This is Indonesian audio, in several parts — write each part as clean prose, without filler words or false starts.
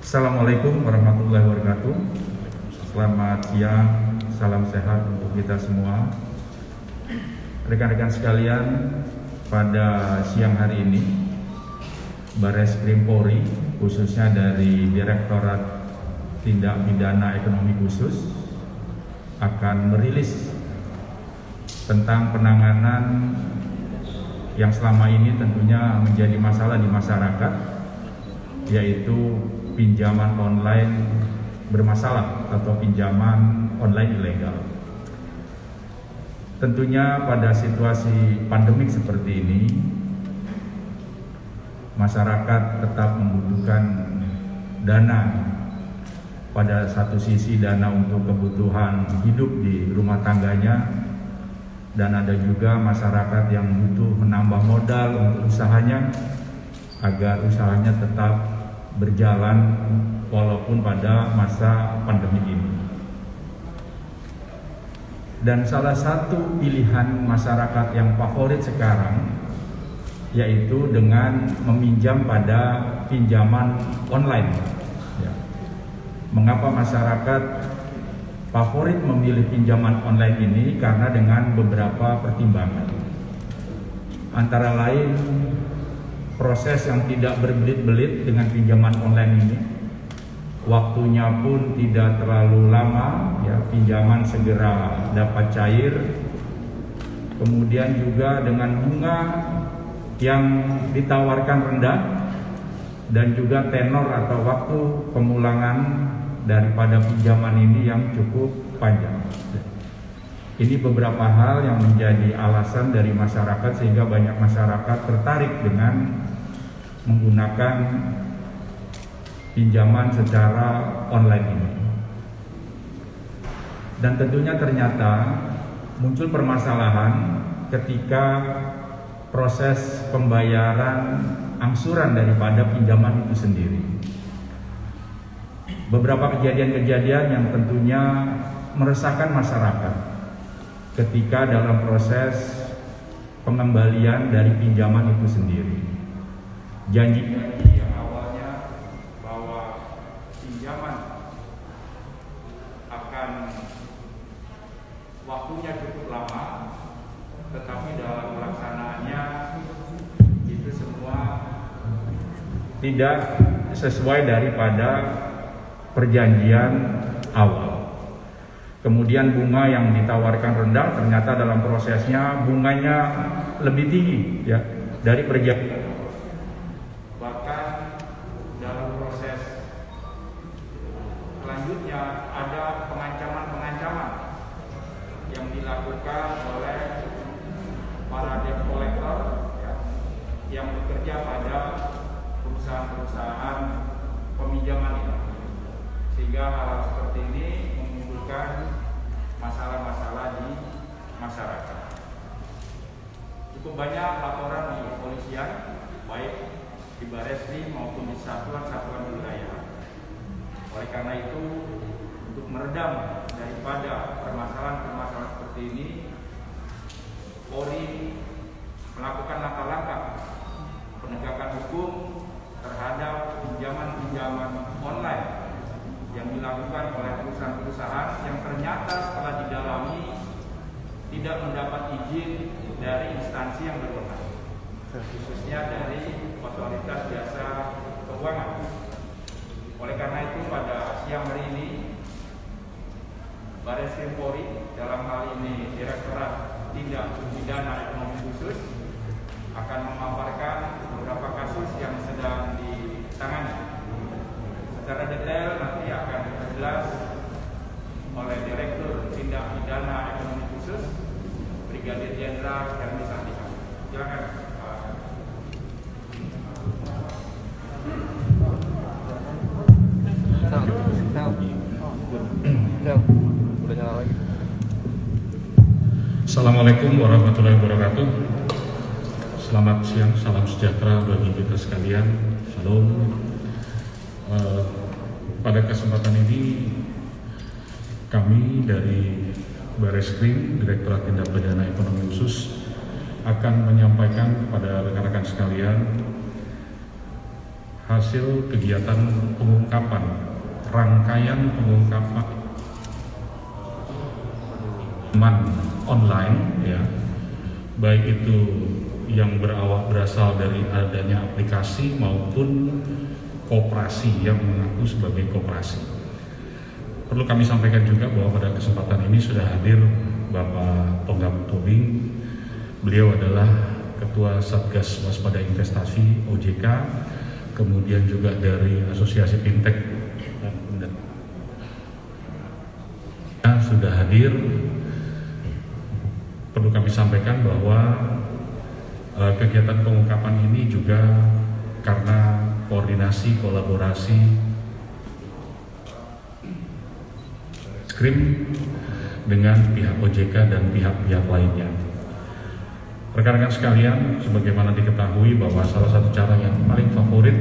Assalamualaikum warahmatullahi wabarakatuh. Selamat siang, salam sehat untuk kita semua. Rekan-rekan sekalian, pada siang hari ini Bareskrim Polri, khususnya dari Direktorat Tindak Pidana Ekonomi Khusus, akan merilis tentang penanganan yang selama ini tentunya menjadi masalah di masyarakat, yaitu pinjaman online bermasalah atau pinjaman online ilegal. Tentunya pada situasi pandemik seperti ini, masyarakat tetap membutuhkan dana. Pada satu sisi dana untuk kebutuhan hidup di rumah tangganya, dan ada juga masyarakat yang butuh menambah modal untuk usahanya agar usahanya tetap berjalan walaupun pada masa pandemi ini. Dan salah satu pilihan masyarakat yang favorit sekarang yaitu dengan meminjam pada pinjaman online. Ya. Mengapa masyarakat favorit memilih pinjaman online ini? Karena dengan beberapa pertimbangan. Antara lain, proses yang tidak berbelit-belit dengan pinjaman online ini, waktunya pun tidak terlalu lama, ya, pinjaman segera dapat cair. Kemudian juga dengan bunga yang ditawarkan rendah dan juga tenor atau waktu pemulangan daripada pinjaman ini yang cukup panjang. Ini beberapa hal yang menjadi alasan dari masyarakat sehingga banyak masyarakat tertarik dengan menggunakan pinjaman secara online ini. Dan tentunya ternyata muncul permasalahan ketika proses pembayaran angsuran daripada pinjaman itu sendiri. Beberapa kejadian-kejadian yang tentunya meresahkan masyarakat ketika dalam proses pengembalian dari pinjaman itu sendiri. Janji yang awalnya bahwa pinjaman akan waktunya cukup lama, tetapi dalam pelaksanaannya itu semua tidak sesuai daripada perjanjian awal. Kemudian bunga yang ditawarkan rendah, ternyata dalam prosesnya bunganya lebih tinggi, ya, dari perjanjian. Bahkan dalam proses selanjutnya ada pengancaman-pengancaman yang dilakukan oleh para debt collector, ya, yang bekerja pada perusahaan-perusahaan peminjaman ini, sehingga hal seperti ini menimbulkan masalah-masalah di masyarakat. Cukup banyak laporan di kepolisian, baik di Bareskrim maupun di satuan-satuan wilayah. Oleh karena itu, untuk meredam daripada permasalahan-permasalahan seperti ini, Polri melakukan langkah-langkah penegakan hukum terhadap pinjaman-pinjaman online yang dilakukan oleh perusahaan-perusahaan yang ternyata setelah didalami tidak mendapat izin dari instansi yang berwenang, khususnya dari Otoritas Jasa Keuangan. Oleh karena itu, pada siang hari ini Bareskrim Polri, dalam hal ini Direktorat Tindak Pidana Ekonomi Khusus, akan memaparkan beberapa kasus yang sedang ditangani. Secara detail nanti akan dijelas oleh Direktur Tindak Pidana Ekonomi Khusus, Brigadir Jenderal Hermi Sartika. Silakan, Pak. Assalamualaikum warahmatullahi wabarakatuh. Selamat siang, salam sejahtera bagi kita sekalian. Shalom. Pada kesempatan ini kami dari Bareskrim, Direktorat Tindak Pidana Ekonomi Khusus, akan menyampaikan kepada rekan-rekan sekalian hasil kegiatan pengungkapan, rangkaian pengungkapan online, ya, baik itu yang berasal dari adanya aplikasi maupun koperasi yang mengaku sebagai koperasi. Perlu kami sampaikan juga bahwa pada kesempatan ini sudah hadir Bapak Tonggam Tobing. Beliau adalah Ketua Satgas Waspada Investasi OJK, kemudian juga dari Asosiasi Fintech sudah hadir. Perlu kami sampaikan bahwa kegiatan pengungkapan ini juga karena koordinasi, kolaborasi Skrim dengan pihak OJK dan pihak-pihak lainnya. Rekan-rekan sekalian, sebagaimana diketahui bahwa salah satu cara yang paling favorit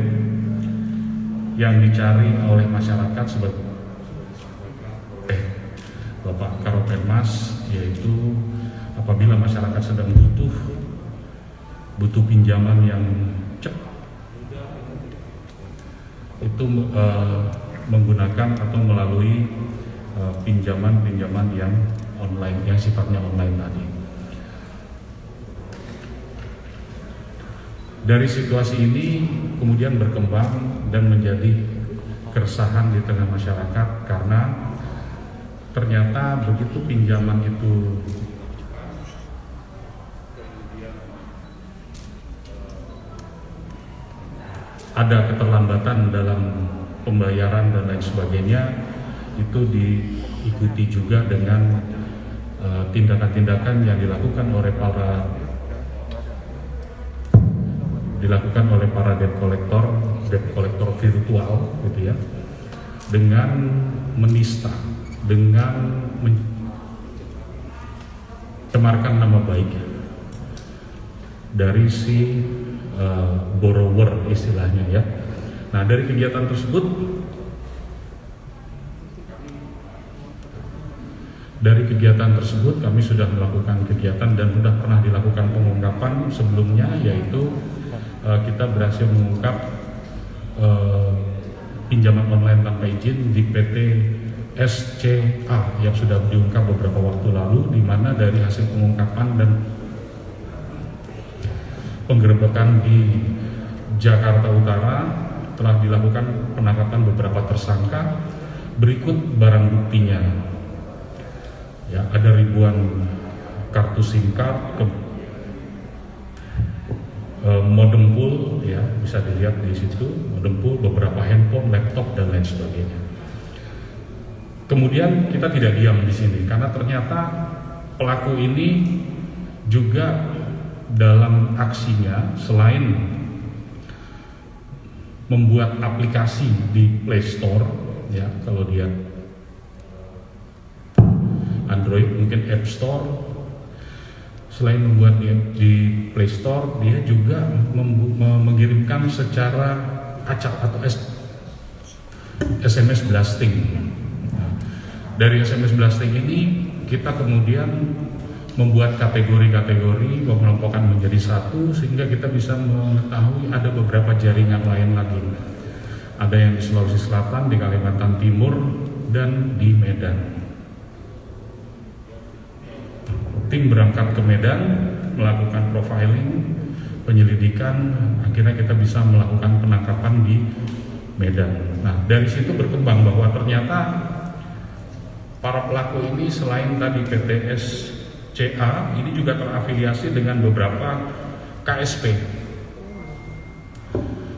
yang dicari oleh masyarakat sebagai Bapak Karopenmas, yaitu apabila masyarakat sedang butuh pinjaman yang cepat, itu menggunakan atau melalui pinjaman yang online, yang sifatnya online tadi. Dari situasi ini kemudian berkembang dan menjadi keresahan di tengah masyarakat karena ternyata begitu pinjaman itu ada keterlambatan dalam pembayaran dan lain sebagainya, itu diikuti juga dengan tindakan-tindakan yang dilakukan oleh para debt collector virtual, gitu ya, dengan menista, dengan mencemarkan nama baik dari si borrower istilahnya, ya. Nah, dari kegiatan tersebut kami sudah melakukan kegiatan dan sudah pernah dilakukan pengungkapan sebelumnya, yaitu kita berhasil mengungkap pinjaman online tanpa izin di PT SCA yang sudah diungkap beberapa waktu lalu, di mana dari hasil pengungkapan dan penggerebekan di Jakarta Utara telah dilakukan penangkapan beberapa tersangka. Berikut barang buktinya, ya, ada ribuan kartu SIM card, modem pool, ya, bisa dilihat di situ, modem pool, beberapa handphone, laptop dan lain sebagainya. Kemudian kita tidak diam di sini karena ternyata pelaku ini juga dalam aksinya selain membuat aplikasi di Play Store, ya, kalau dia Android mungkin App Store, selain membuat di Play Store, dia juga mengirimkan secara acak atau SMS blasting. Nah, dari SMS blasting ini kita kemudian membuat kategori-kategori, mengelompokkan menjadi satu, sehingga kita bisa mengetahui ada beberapa jaringan lain lagi. Ada yang di Sulawesi Selatan, di Kalimantan Timur, dan di Medan. Tim berangkat ke Medan, melakukan profiling, penyelidikan, akhirnya kita bisa melakukan penangkapan di Medan. Nah, dari situ berkembang bahwa ternyata para pelaku ini selain tadi PTS CA, ini juga terafiliasi dengan beberapa KSP,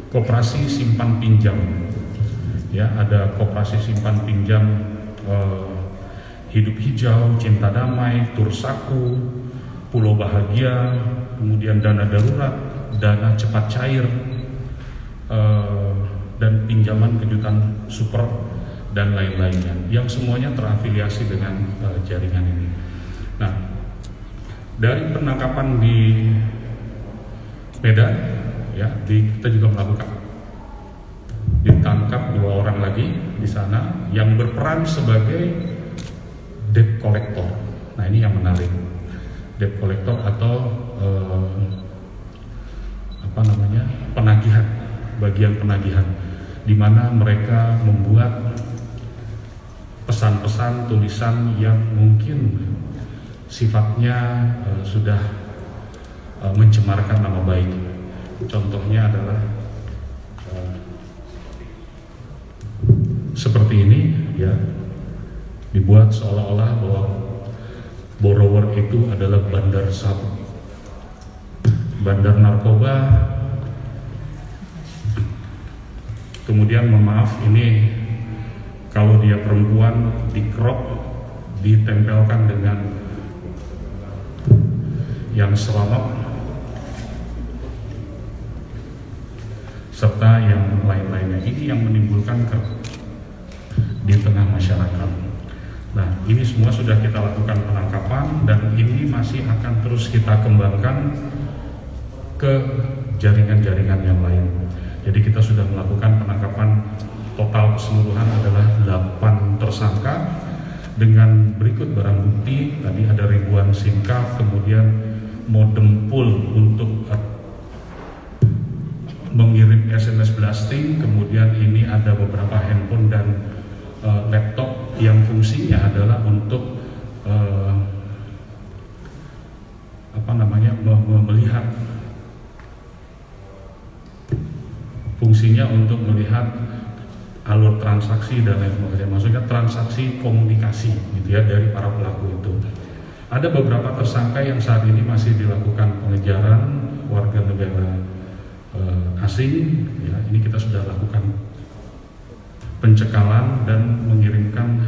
Koperasi Simpan Pinjam, ya, ada Koperasi Simpan Pinjam Hidup Hijau, Cinta Damai, Tursaku, Pulau Bahagia, kemudian Dana Darurat, Dana Cepat Cair, dan Pinjaman Kejutan Super dan lain-lainnya, yang semuanya terafiliasi dengan jaringan ini. Nah, dari penangkapan di Medan, ya, kita juga melakukan ditangkap 2 orang lagi di sana yang berperan sebagai debt collector. Nah, ini yang menarik, debt collector atau penagih bagian penagihan, di mana mereka membuat pesan-pesan tulisan yang mungkin sifatnya sudah mencemarkan nama baik. Contohnya adalah seperti ini, ya, dibuat seolah-olah bahwa borrower itu adalah bandar sabu, bandar narkoba. Kemudian maaf, ini kalau dia perempuan di crop, ditempelkan dengan yang seronok, serta yang lain-lainnya. Ini yang menimbulkan di tengah masyarakat. Nah, ini semua sudah kita lakukan penangkapan dan ini masih akan terus kita kembangkan ke jaringan-jaringan yang lain. Jadi kita sudah melakukan penangkapan total keseluruhan adalah 8 tersangka dengan berikut barang bukti. Tadi ada ribuan SIM card, kemudian modem pool untuk mengirim SMS blasting, kemudian ini ada beberapa handphone dan laptop yang fungsinya adalah untuk melihat, fungsinya untuk melihat alur transaksi dan lain sebagainya, maksudnya transaksi komunikasi gitu ya dari para pelaku itu. Ada beberapa tersangka yang saat ini masih dilakukan pengejaran, warga negara asing, ya, ini kita sudah lakukan pencekalan dan mengirimkan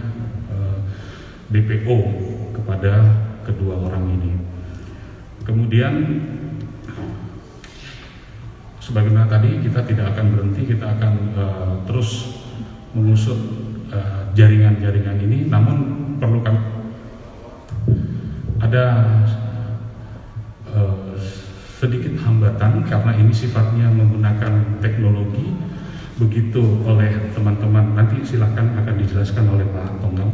DPO kepada kedua orang ini. Kemudian sebagaimana tadi, kita tidak akan berhenti, kita akan terus mengusut jaringan-jaringan ini. Namun perlu kami ada sedikit hambatan karena ini sifatnya menggunakan teknologi. Begitu oleh teman-teman, nanti silakan akan dijelaskan oleh Pak Tonggal,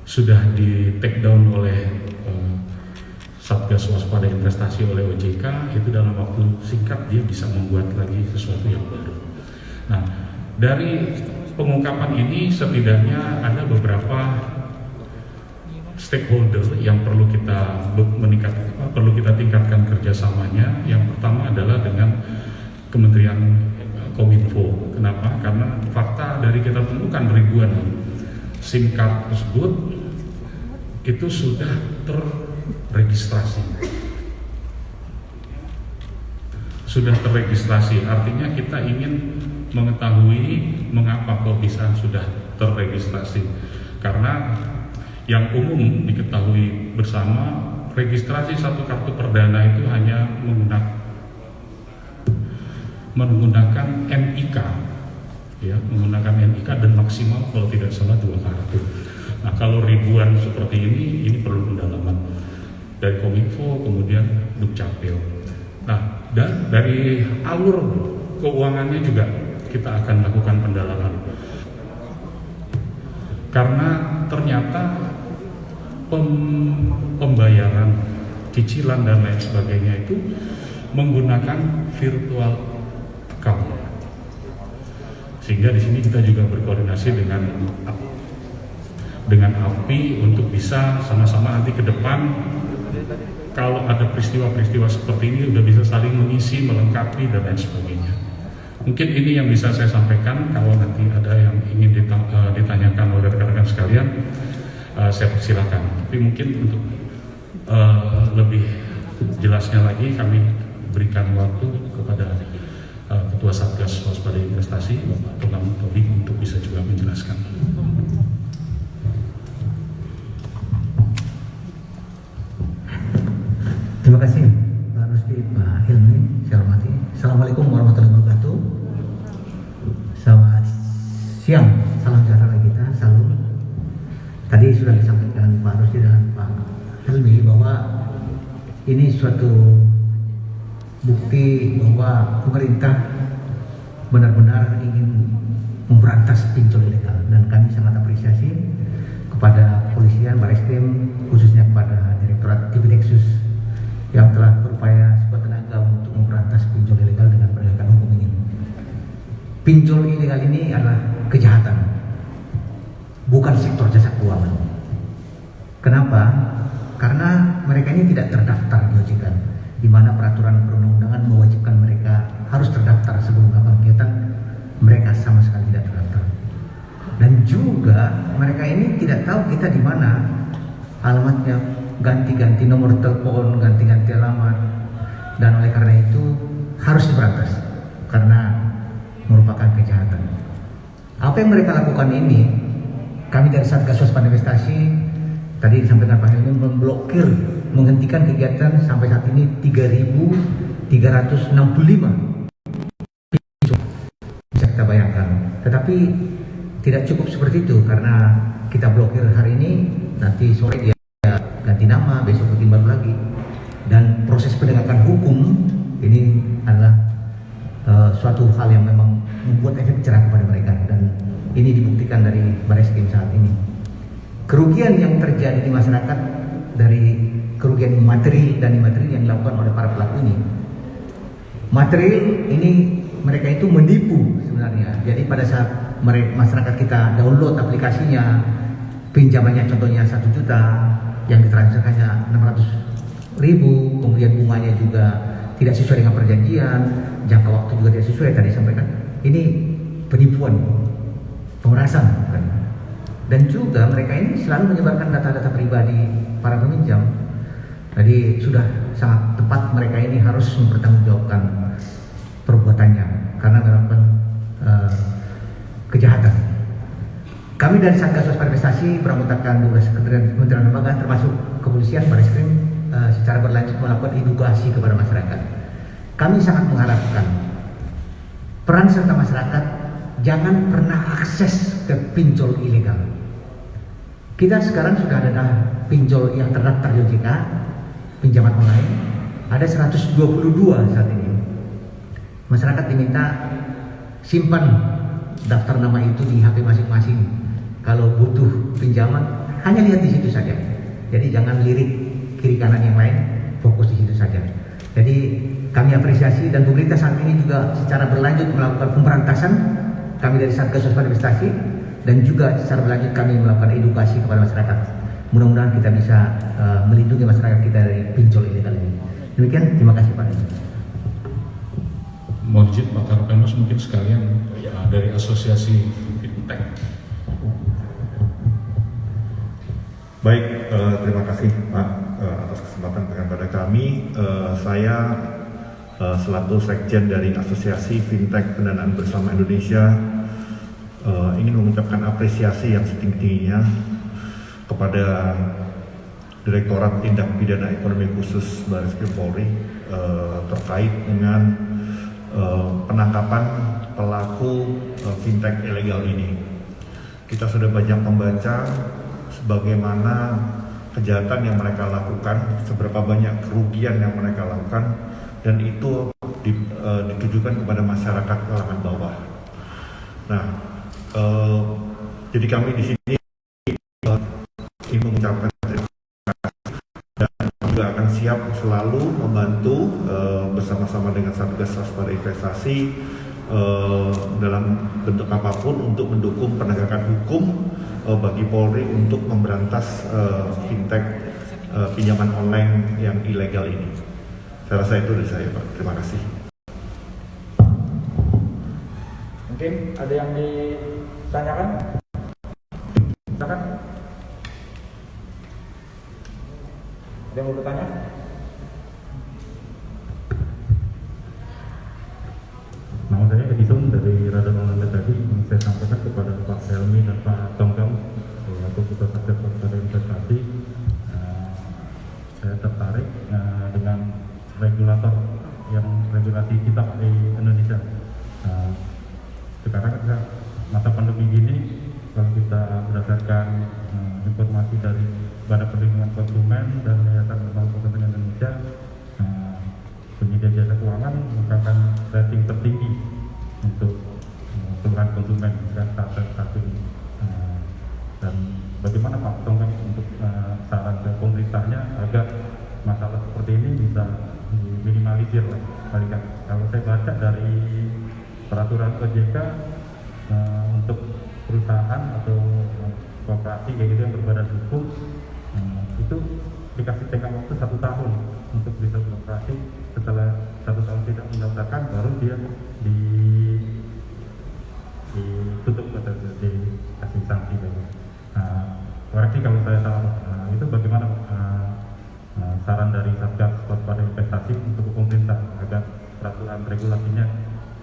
sudah di take down oleh Satgas Waspada Investasi oleh OJK, itu dalam waktu singkat dia bisa membuat lagi sesuatu yang baru. Nah, dari pengungkapan ini setidaknya ada beberapa stakeholder yang perlu kita tingkatkan kerjasamanya. Yang pertama adalah dengan Kementerian Kominfo. Kenapa? Karena fakta dari kita temukan ribuan SIM card tersebut itu sudah terregistrasi. Artinya kita ingin mengetahui mengapa kok bisa sudah terregistrasi. Karena yang umum diketahui bersama, registrasi satu kartu perdana itu hanya menggunakan NIK, ya, menggunakan NIK dan maksimal kalau tidak salah 2 kartu. Nah, kalau ribuan seperti ini perlu pendalaman dari Kominfo, kemudian Dukcapil. Nah, dan dari alur keuangannya juga kita akan lakukan pendalaman. Karena ternyata pembayaran cicilan dan lain sebagainya itu menggunakan virtual account. Sehingga di sini kita juga berkoordinasi dengan AFPI untuk bisa sama-sama nanti ke depan kalau ada peristiwa-peristiwa seperti ini udah bisa saling mengisi, melengkapi dan lain sebagainya. Mungkin ini yang bisa saya sampaikan. Kalau nanti ada yang ingin ditanyakan oleh rekan-rekan sekalian, saya persilakan. Tapi mungkin untuk lebih jelasnya lagi kami berikan waktu kepada Ketua Satgas Waspada Investasi, Bapak Tongam Tobing, untuk bisa juga menjelaskan. Terima kasih Pak Rusdi, Pak Hilmi, saya hormati. Assalamualaikum warahmatullahi wabarakatuh. Selamat siang, salam sejahtera kita, salam. Tadi sudah disampaikan Pak Rusdi dan Pak Hilmi bahwa ini suatu bukti bahwa pemerintah benar-benar ingin memberantas pinjol ilegal, dan kami sangat apresiasi kepada kepolisian, Barreskrim, khususnya kepada Direktorat Tipideksus yang telah berupaya sekuat tenaga untuk memberantas pinjol ilegal dengan penegakan hukum ini. pinjol ilegal ini adalah kejahatan, bukan sektor jasa keuangan. Kenapa? Karena mereka ini tidak terdaftar di OJK, di mana peraturan perundang-undangan mewajibkan mereka harus terdaftar sebelum melakukan kegiatan. Mereka sama sekali tidak terdaftar. Dan juga mereka ini tidak tahu kita di mana alamatnya, ganti-ganti nomor telepon, ganti-ganti alamat, dan oleh karena itu harus diberantas karena merupakan kejahatan. Apa yang mereka lakukan ini, kami dari Satgas Waspada Investasi tadi disampaikan Pak Helmi memblokir, menghentikan kegiatan sampai saat ini 3.365. Bisa kita bayangkan. Tetapi tidak cukup seperti itu karena kita blokir hari ini, nanti sore dia ganti nama, besok ketimbang lagi. Dan proses penegakan hukum ini adalah suatu hal yang memang membuat efek jerah kepada mereka, dan ini dibuktikan dari Bareskrim saat ini. Kerugian yang terjadi di masyarakat dari kerugian material dan imaterial yang dilakukan oleh para pelaku ini. Material ini mereka itu menipu sebenarnya. Jadi pada saat masyarakat kita download aplikasinya, pinjamannya contohnya 1 juta, yang ditransferkannya 600.000, kemudian bunganya juga tidak sesuai dengan perjanjian, jangka waktu juga tidak sesuai, tadi sampaikan. Ini penipuan, pemerasan bukan. Dan juga mereka ini selalu menyebarkan data-data pribadi para peminjam. Jadi sudah sangat tepat mereka ini harus mempertanggungjawabkan perbuatannya karena melakukan kejahatan. Kami dari Satgas Waspada Investasi beranggotakan 12 kementerian lembaga termasuk kepolisian, Bareskrim secara berlanjut melakukan edukasi kepada masyarakat. Kami sangat mengharapkan peran serta masyarakat jangan pernah akses ke pinjol ilegal. Kita sekarang sudah ada pinjol yang terdaftar di OJK, pinjaman online, ada 122 saat ini. Masyarakat diminta simpan daftar nama itu di HP masing-masing. Kalau butuh pinjaman, hanya lihat di situ saja. Jadi jangan lirik kiri kanan yang lain, fokus di situ saja. Jadi kami apresiasi, dan pemerintah saat ini juga secara berlanjut melakukan pemberantasan. Kami dari Satgas Waspada Investasi dan juga secara berlanjut kami melakukan edukasi kepada masyarakat. Mudah-mudahan kita bisa melindungi masyarakat kita dari pinjol ilegal ini. Demikian, terima kasih Pak. Mohon izin Pak Karopenmas mungkin sekalian dari Asosiasi Fintech. Baik, terima kasih Pak atas kesempatan kepada kami. Saya selaku Sekjen dari Asosiasi Fintech Pendanaan Bersama Indonesia ingin mengucapkan apresiasi yang setinggi-tingginya kepada Direktorat Tindak Pidana Ekonomi Khusus Bareskrim Polri terkait dengan penangkapan pelaku fintech ilegal ini. Kita sudah banyak membaca sebagaimana kejahatan yang mereka lakukan, seberapa banyak kerugian yang mereka lakukan, dan itu ditujukan kepada masyarakat kalangan bawah. Nah, jadi kami di sini ingin mengucapkan terima kasih dan juga akan siap selalu membantu bersama-sama dengan Satgas Waspada Investasi dalam bentuk apapun untuk mendukung penegakan hukum bagi Polri untuk memberantas fintech pinjaman online yang ilegal ini. Saya rasa itu dari saya, Pak. Terima kasih. Mungkin ada yang ditanyakan? Silakan. Ada yang mau bertanya? Nama saya Edison dari Radar Online tadi. Saya sampaikan kepada Pak Helmi dan Pak Tongkam atau Ketua Satgas Waspada Investasi. Saya tertarik dengan regulator yang regulasi kita di Indonesia. Sekarang masa pandemi gini, kalau kita berdasarkan informasi dari Badan Perlindungan Konsumen dan Yayasan Lembaga Konsumen Indonesia, penyedia jasa keuangan merupakan rating tertinggi untuk keluhan konsumen dan saat ini. Dan bagaimana Pak Tongkam untuk saran ke pemerintahnya agar masalah seperti ini bisa diminimalisir lah. Kalau saya baca dari peraturan OJK untuk perusahaan atau koperasi kayak gitu yang berbadan hukum itu dikasih tenggang waktu 1 tahun untuk bisa beroperasi. Setelah 1 tahun tidak mendaftarkan, baru dia ditutup atau dikasih sanksi. Koreksi kalau saya salah. Itu bagaimana saran dari Satgas Waspada Investasi untuk pemerintah agar peraturan regulasinya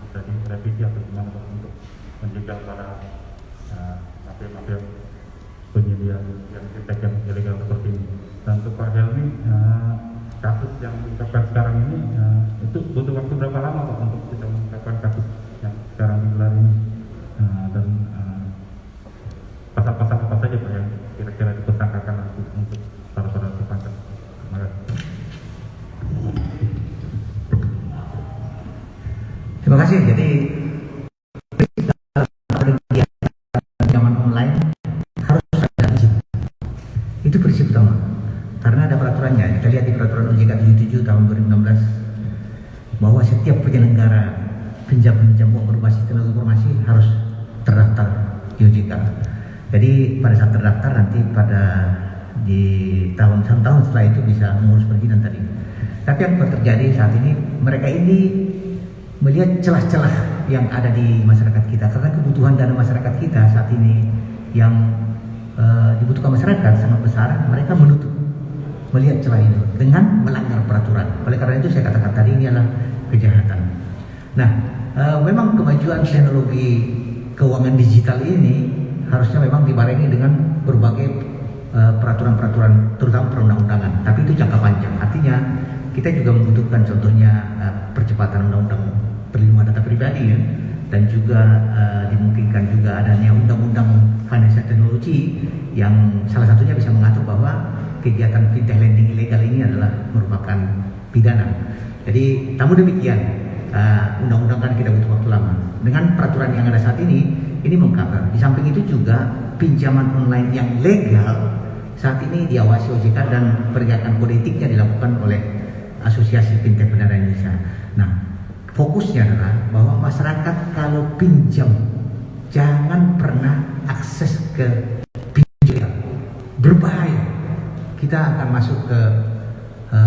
bisa direvisi atau gimana untuk menjaga para mafia-mafia penyedia yang fintech yang ilegal seperti ini. Dan untuk Pak Helmi, kasus yang diungkapkan sekarang ini itu butuh waktu berapa lama Pak untuk kita mengungkapkan kasus yang sekarang digelar ini, dan pasal-pasal apa saja Pak yang kira-kira dipersangkakan nanti untuk para tersangka? Terima kasih. Terima kasih. Jadi pinjaman online harus ada izin. Itu prinsip utama. Karena ada peraturannya. Kita lihat di peraturan OJK 77 tahun 2016 bahwa setiap penyelenggara pinjam uang berbasis teknologi informasi harus terdaftar di OJK. Jadi pada saat terdaftar nanti di tahun setelah itu bisa mengurus perizinan tadi. Tapi yang terjadi saat ini, mereka ini melihat celah-celah yang ada di masyarakat kita, karena kebutuhan dana masyarakat kita saat ini yang dibutuhkan masyarakat sangat besar. Mereka melihat celah itu dengan melanggar peraturan. Oleh karena itu saya katakan tadi ini adalah kejahatan. Nah, memang kemajuan teknologi keuangan digital ini harusnya memang dibarengi dengan berbagai peraturan-peraturan, terutama perundang-undangan. Tapi itu jangka panjang. Artinya kita juga membutuhkan contohnya percepatan undang-undang perlindungan data pribadi ya, dan juga dimungkinkan juga adanya undang-undang financial technology yang salah satunya bisa mengatur bahwa kegiatan fintech lending ilegal ini adalah merupakan pidana. Jadi namun demikian undang-undang kan kita butuh waktu lama. Dengan peraturan yang ada saat ini mengcover. Di samping itu juga pinjaman online yang legal saat ini diawasi OJK dan penegakan kode etiknya dilakukan oleh Asosiasi Fintech Bernama Indonesia. Nah, fokusnya adalah bahwa masyarakat kalau pinjam jangan pernah akses ke pinjam, berbahaya. Kita akan masuk ke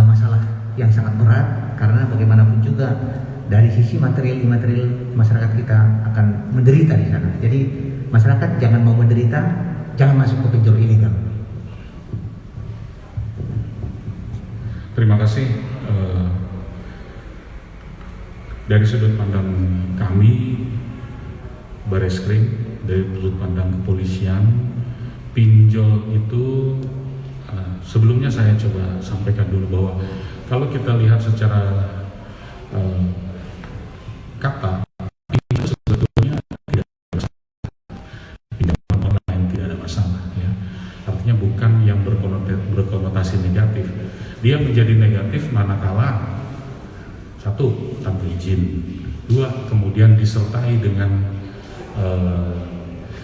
masalah yang sangat berat, karena bagaimanapun juga dari sisi material masyarakat kita akan menderita di sana. Jadi masyarakat jangan mau menderita, jangan masuk ke pinjol ilegal. Terima kasih. Dari sudut pandang kami, Bareskrim, dari sudut pandang kepolisian, pinjol itu sebelumnya saya coba sampaikan dulu bahwa kalau kita lihat secara kata, itu sebetulnya tidak ada masalah. Pinjaman online tidak ada masalah ya. Artinya bukan yang berkonotasi negatif. Dia menjadi negatif manakala satu, tanpa izin, dua, kemudian disertai dengan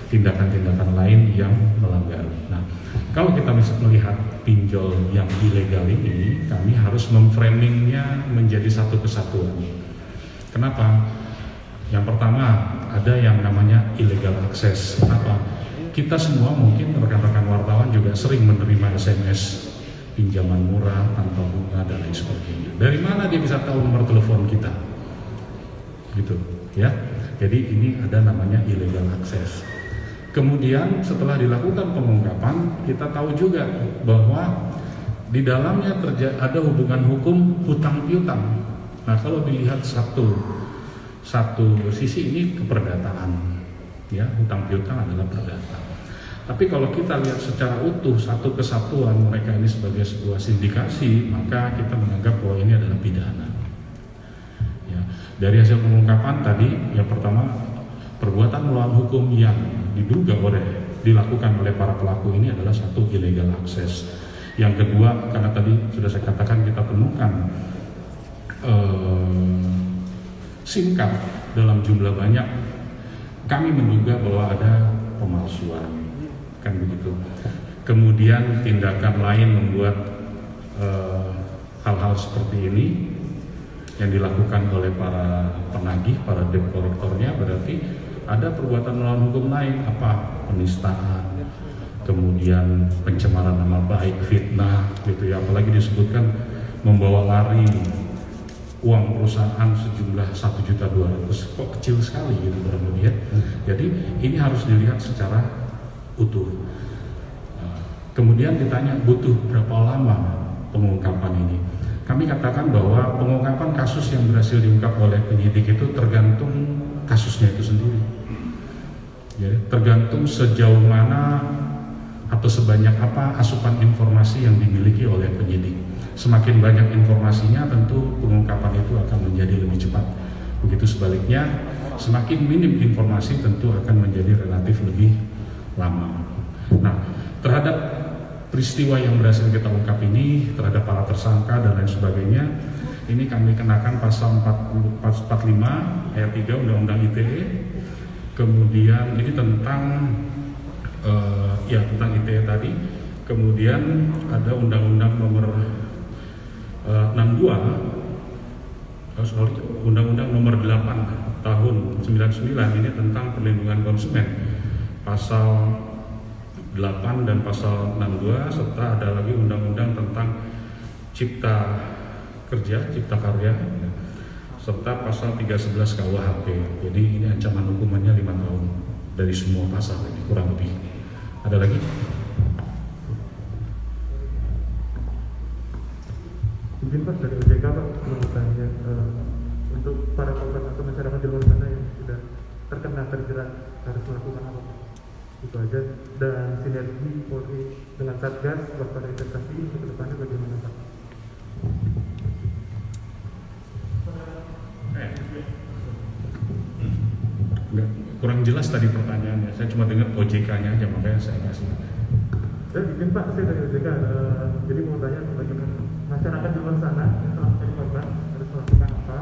tindakan-tindakan lain yang melanggar. Nah, kalau kita bisa melihat pinjol yang ilegal ini, kami harus memframingnya menjadi satu kesatuan. Kenapa? Yang pertama, ada yang namanya illegal access. Kenapa? Kita semua mungkin rekan-rekan wartawan juga sering menerima SMS pinjaman murah tanpa bunga dan lain sebagainya. Dari mana dia bisa tahu nomor telepon kita? Gitu, ya. Jadi ini ada namanya illegal access. Kemudian setelah dilakukan pengungkapan, kita tahu juga bahwa di dalamnya ada hubungan hukum hutang piutang. Nah, kalau dilihat satu sisi ini keperdataan, ya, hutang piutang adalah perdata. Tapi kalau kita lihat secara utuh satu kesatuan mereka ini sebagai sebuah sindikasi, maka kita menganggap bahwa ini adalah pidana. Ya, dari hasil pengungkapan tadi, yang pertama perbuatan melawan hukum yang dilakukan oleh para pelaku ini adalah satu illegal access. Yang kedua, karena tadi sudah saya katakan kita temukan SIM card dalam jumlah banyak, kami menduga bahwa ada pemalsuan. Kan begitu. Kemudian tindakan lain membuat hal-hal seperti ini. yang dilakukan oleh para penagih, para debt kolektornya, berarti ada perbuatan melawan hukum lain, apa penistaan, kemudian pencemaran nama baik, fitnah, gitu ya. Apalagi disebutkan membawa lari uang perusahaan sejumlah 1.200.000, kok kecil sekali gitu kurang lebih ya. Jadi ini harus dilihat secara utuh. Kemudian ditanya butuh berapa lama pengungkapan ini. Kami katakan bahwa pengungkapan kasus yang berhasil diungkap oleh penyidik itu tergantung kasusnya itu sendiri. Ya, tergantung sejauh mana atau sebanyak apa asupan informasi yang dimiliki oleh penyidik. Semakin banyak informasinya, tentu pengungkapan itu akan menjadi lebih cepat. Begitu sebaliknya, semakin minim informasi tentu akan menjadi relatif lebih lama. Nah, terhadap peristiwa yang berhasil kita ungkap ini, terhadap para tersangka dan lain sebagainya, ini kami kenakan pasal 45 ayat 3 Undang-Undang ITE. Kemudian ini tentang tentang ITE tadi. Kemudian ada Undang-Undang nomor 62, Undang-Undang nomor 8 tahun 99 ini tentang perlindungan konsumen, pasal 8 dan pasal 62, serta ada lagi undang-undang tentang cipta kerja, cipta karya, serta pasal 311 KUHP. Jadi ini ancaman hukumannya 5 tahun dari semua pasal ini kurang lebih. Ada lagi? Mungkin Pak dari OJK Pak mau bertanya untuk para korban atau masyarakat di luar sana yang sudah terkena terjerat harus melakukan apa? Itu aja. Dan sinergi Polri dengan Satgas waspada investasi ke depannya bagaimana Pak? Enggak, kurang jelas tadi pertanyaannya. Saya cuma dengar OJK-nya aja, makanya saya kasih. Dan mungkin Pak, saya dari OJK, jadi mau tanya bagaimana masyarakat di luar sana yang telah menjadi korban harus melakukan apa?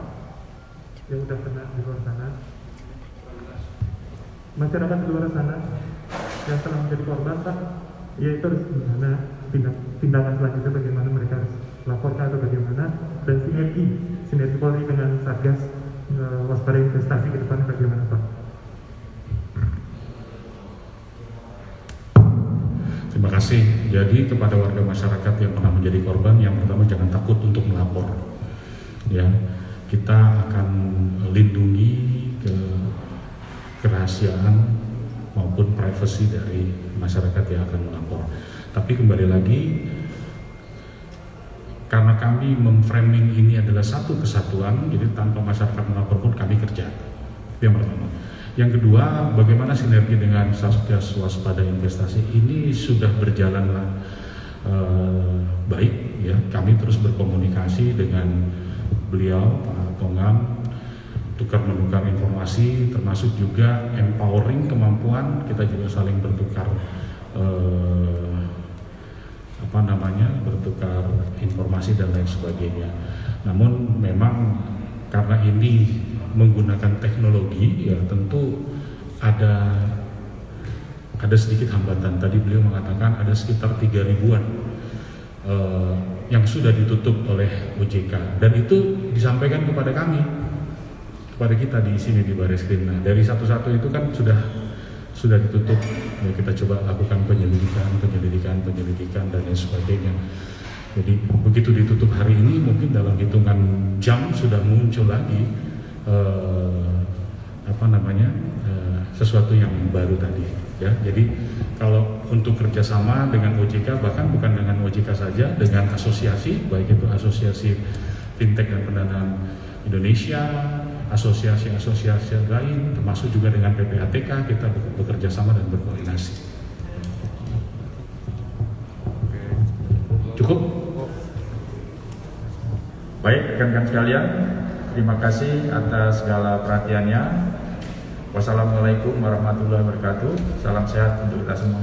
Yang sudah kena di luar sana, masyarakat di luar sana yang telah menjadi korban Pak, yaitu harus gimana tindakan selanjutnya, bagaimana mereka harus laporkan atau bagaimana, dan sinergi Polri dengan Satgas waspada investasi ke depan bagaimana Pak? Terima kasih. Jadi kepada warga masyarakat yang pernah menjadi korban, yang pertama jangan takut untuk melapor. Ya, kita akan lindungi kerahasiaan maupun privasi dari masyarakat yang akan melapor. Tapi kembali lagi, karena kami memframing ini adalah satu kesatuan, jadi tanpa masyarakat melapor pun kami kerja. Itu yang pertama. Yang kedua, bagaimana sinergi dengan Satgas waspada investasi ini sudah berjalanlah baik, ya. Kami terus berkomunikasi dengan beliau, Pak Tongam, tukar menukar informasi, termasuk juga empowering kemampuan. Kita juga saling bertukar bertukar informasi dan lain sebagainya. Namun memang karena ini menggunakan teknologi, ya tentu ada sedikit hambatan. Tadi beliau mengatakan ada sekitar 3.000-an yang sudah ditutup oleh OJK, dan itu disampaikan kepada kami, kepada kita di sini di Bareskrim. Nah, dari satu-satu itu kan sudah ditutup. Ya, kita coba lakukan penyelidikan dan lain sebagainya. Jadi begitu ditutup hari ini, mungkin dalam hitungan jam sudah muncul lagi sesuatu yang baru tadi, ya. Jadi kalau untuk kerjasama dengan OJK, bahkan bukan dengan OJK saja, dengan asosiasi, baik itu asosiasi fintech dan pendanaan Indonesia, asosiasi-asosiasi lain, termasuk juga dengan PPATK, kita bekerja sama dan berkoordinasi. Cukup? Baik, rekan-rekan sekalian, terima kasih atas segala perhatiannya. Wassalamualaikum warahmatullahi wabarakatuh. Salam sehat untuk kita semua.